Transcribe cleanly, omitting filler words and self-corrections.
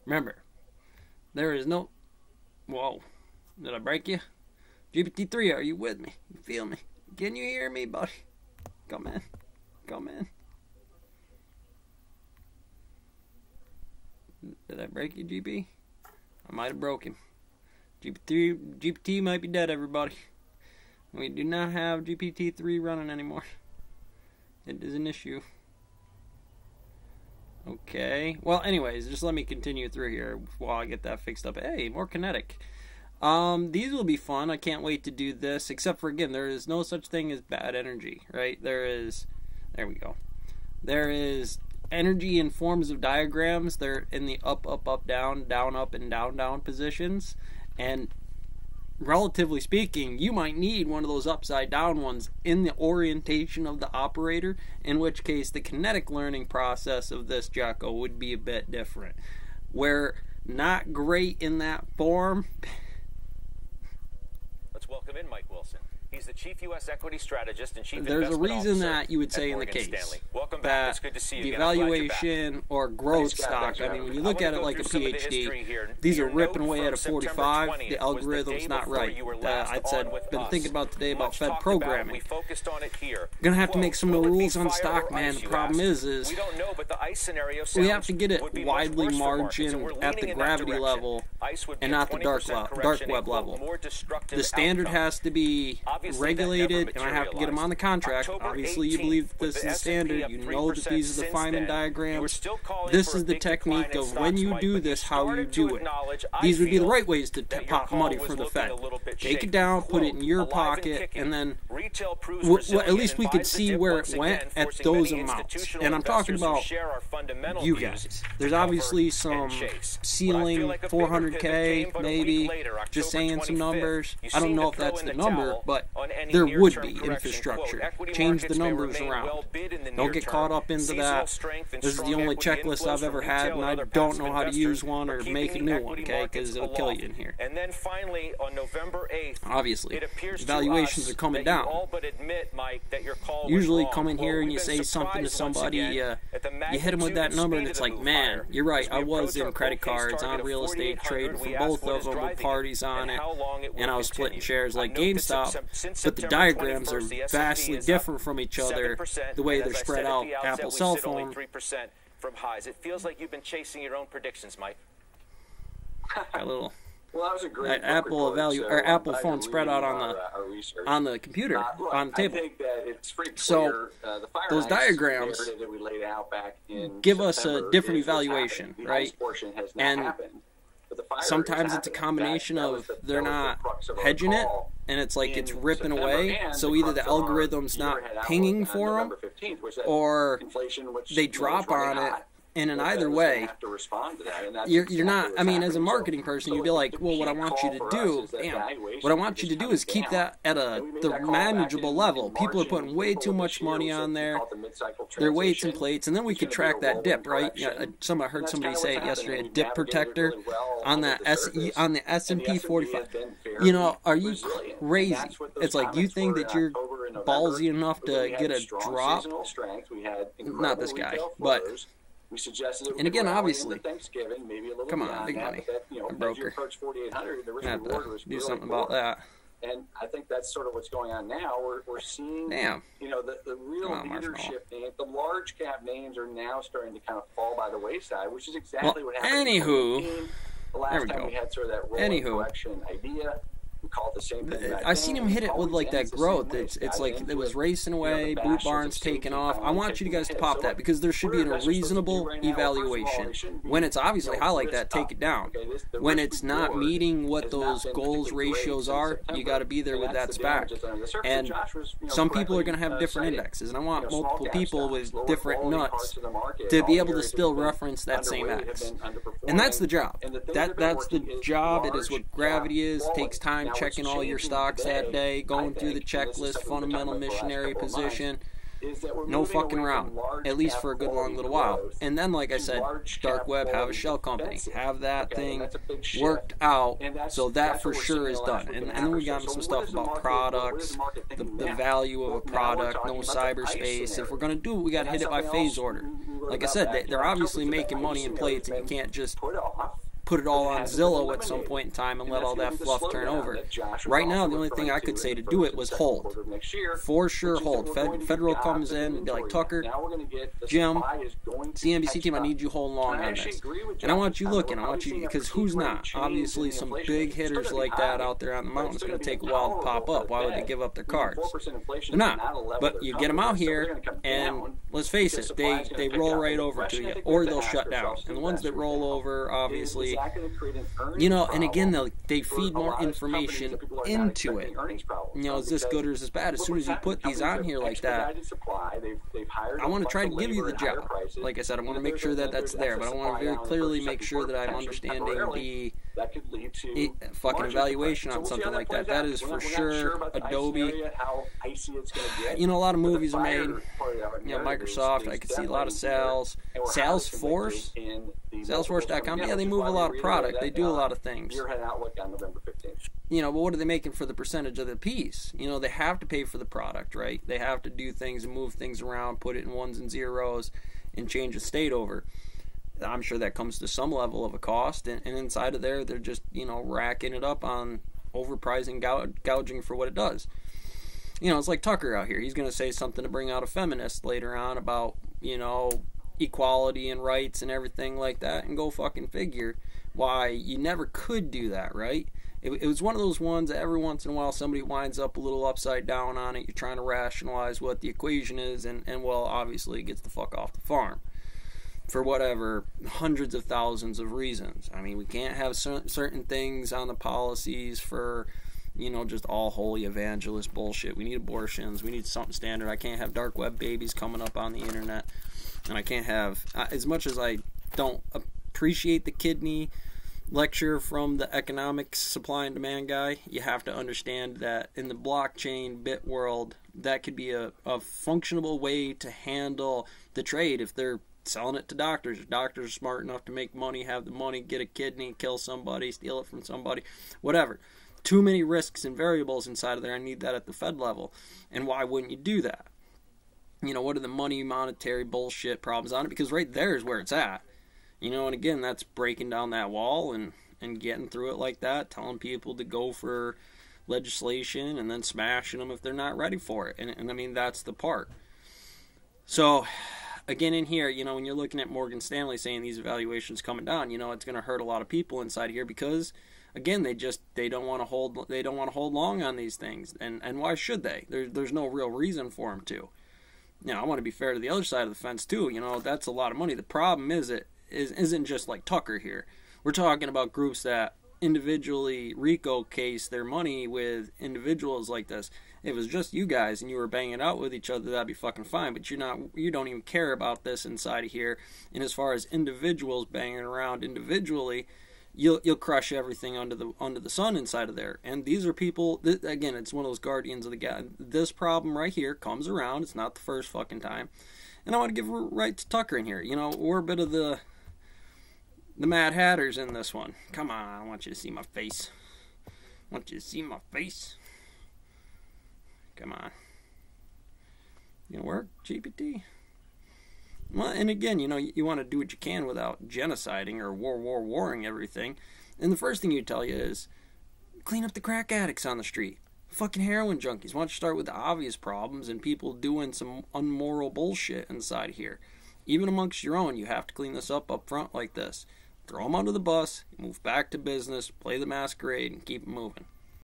Remember, there is no... Whoa. Did I break you? GPT-3, are you with me? You feel me? Can you hear me, buddy? Come in. Come in. Did I break you, GP? I might have broke him. GPT might be dead, everybody. We do not have GPT-3 running anymore. It is an issue. Okay. Well, anyways, just let me continue through here while I get that fixed up. Hey, more kinetic. These will be fun. I can't wait to do this. Except for, again, there is no such thing as bad energy, right? There we go. There is energy in forms of diagrams. They're in the up, up, up, down, down, up, and down, down positions. And relatively speaking, you might need one of those upside down ones in the orientation of the operator, in which case the kinetic learning process of this Jacko would be a bit different. Where not great in that form. Let's welcome in Mike Wilson. He's the chief U.S. equity strategist and chief There's a investment reason officer that you would say at in the Morgan case Stanley. Welcome back. that It's good to see you the again. I'm glad you're evaluation or growth stock, I mean, when you look at it like a PhD, these are ripping away at a 45. The algorithm's not right. I'd said, been thinking about today about Fed programming. Gonna have to make some new rules on stock, man. The problem is we have to get it widely margined at the gravity level and not the dark web level. The standard has to be regulated, and I have to get them on the contract. Obviously, you believe that this is the standard. You know that these are the Feynman diagrams. This is the technique of when you do this, how you do it. These would be the right ways to pop money for the Fed. Take it down, put it in your pocket, and then at least we could see where it went at those amounts. And I'm talking about you guys. There's obviously some ceiling, 400K, maybe, just saying some numbers. I don't know if that's the number, but there would be infrastructure. Change the numbers around. Don't get caught up into that. This is the only checklist I've ever had, and I don't know how to use one or make a new one, okay, because it'll kill you in here. And then finally, on November 8th, obviously, evaluations are coming down. Usually come in here and you say something to somebody, you hit them with that number, and it's like, man, you're right, I was in credit cards, on real estate, trading for both of them with parties on it, and I was splitting shares like GameStop, but the diagrams are vastly different from each other, the way they're spread out. Apple cell phone. From highs. It feels like you've been chasing your own predictions, Mike. A little. Well, that was a great Apple Apple phone spread out on the computer on the table. I think that it's pretty clear, so those diagrams that we laid out back in give us a different evaluation, right? And sometimes it's a combination of they're not hedging it, and it's like it's ripping away. So either the algorithm's not pinging for them, or they drop on it. And in either way, you're not, I mean, as a marketing person, you'd be like, well, what I want you to do, what I want you to do is keep that at the manageable level. People are putting way too much money on there, their weights and plates, and then we could track that dip, right? Yeah, I heard somebody say it yesterday, a dip protector on that on the S&P 45. You know, are you crazy? It's like, you think that you're ballsy enough to get a drop? Not this guy, but... And again, obviously, come on, big money, a broker. I have to do something about that. And I think that's sort of what's going on now. We're seeing, you know, the real leadership names, the large cap names are now starting to kind of fall by the wayside, which is exactly what happened. Anywho, the last time we had sort of that rolling collection idea. The same thing I seen him hit it with like that growth. It's like it was racing away. Boot Barnes taking off. I want you guys to pop that because there should be a reasonable evaluation. When it's obviously high like that, take it down. When it's not meeting what those goals ratios are, you got to be there with that SPAC. And some people are going to have different indexes, and I want multiple people with different nuts to be able to still reference that same X. And that's the job. That's the job. It is what gravity is. It takes time. Checking all your stocks that day, going through the checklist, fundamental missionary position, no fucking around, at least for a good long little while. And then, like I said, dark web, have a shell company, have that thing worked out, so that for sure is done. And then we got into some stuff about products, the value of a product, no cyberspace. If we're going to do it, we got to hit it by phase order. Like I said, they're obviously making money in plates, and you can't just put it all on Zillow at some point in time and let all that fluff turn over. Right now, the only thing I could say to do it was hold. For sure, hold. Federal comes in and be like, Tucker, Jim, CNBC team, I need you hold long on this. And I want you looking. I want you, because who's not? Obviously, some big hitters like that out there on the mountain is going to take a while to pop up. Why would they give up their cards? They're not. But you get them out here, and let's face it, they roll right over to you, or they'll shut down. And the ones that roll over, obviously, you know, and again, they feed more information into it. You know, is this good or is this bad? As soon as you put these on here like that, I want to try to give you the job. Like I said, I want to make sure that that's there, but I want to very clearly make sure that I'm understanding the fucking evaluation on something like that. That is for sure Adobe. You know, a lot of movies are made. You know, Microsoft, I could see a lot of Salesforce. Salesforce.com, yeah, they move a lot of product. They do a lot of things. You know, but what are they making for the percentage of the piece? You know, they have to pay for the product, right? They have to do things and move things around, put it in ones and zeros, and change the state over. I'm sure that comes to some level of a cost, and inside of there, they're just, you know, racking it up on overpricing, gouging for what it does. You know, it's like Tucker out here. He's going to say something to bring out a feminist later on about, you know, equality and rights and everything like that, and go fucking figure why you never could do that, right? It was one of those ones that every once in a while somebody winds up a little upside down on it. You're trying to rationalize what the equation is, and well, obviously it gets the fuck off the farm for whatever, hundreds of thousands of reasons. I mean, we can't have certain things on the policies for, you know, just all holy evangelist bullshit. We need abortions. We need something standard. I can't have dark web babies coming up on the internet. And I can't have, as much as I don't appreciate the kidney lecture from the economics supply and demand guy, you have to understand that in the blockchain bit world, that could be a functionable way to handle the trade if they're selling it to doctors. If doctors are smart enough to make money, have the money, get a kidney, kill somebody, steal it from somebody, whatever. Too many risks and variables inside of there. I need that at the Fed level. And why wouldn't you do that? You know, what are the monetary bullshit problems on it? Because right there is where it's at. You know, and again, that's breaking down that wall and getting through it like that, telling people to go for legislation and then smashing them if they're not ready for it. And I mean, that's the part. So, again, in here, you know, when you're looking at Morgan Stanley saying these evaluations coming down, you know, it's going to hurt a lot of people inside here because, again, they don't want to hold long on these things. And why should they? There's no real reason for them to. Now, I want to be fair to the other side of the fence too. You know, that's a lot of money. The problem isn't just like Tucker here. We're talking about groups that individually RICO case their money with individuals like this. If it was just you guys and you were banging out with each other, that'd be fucking fine. But you don't even care about this inside of here. And as far as individuals banging around individually, you'll crush everything under the sun inside of there. And these are people, again, it's one of those guardians of the galaxy. This problem right here comes around. It's not the first fucking time. And I want to give right to Tucker in here. You know, we're a bit of the Mad Hatters in this one. Come on, I want you to see my face. I want you to see my face. Come on. You gonna work, GPT? Well, and again, you know, you want to do what you can without genociding or warring everything. And the first thing you tell you is, clean up the crack addicts on the street. Fucking heroin junkies. Why don't you start with the obvious problems and people doing some unmoral bullshit inside here. Even amongst your own, you have to clean this up front like this. Throw them under the bus, move back to business, play the masquerade, and keep it moving.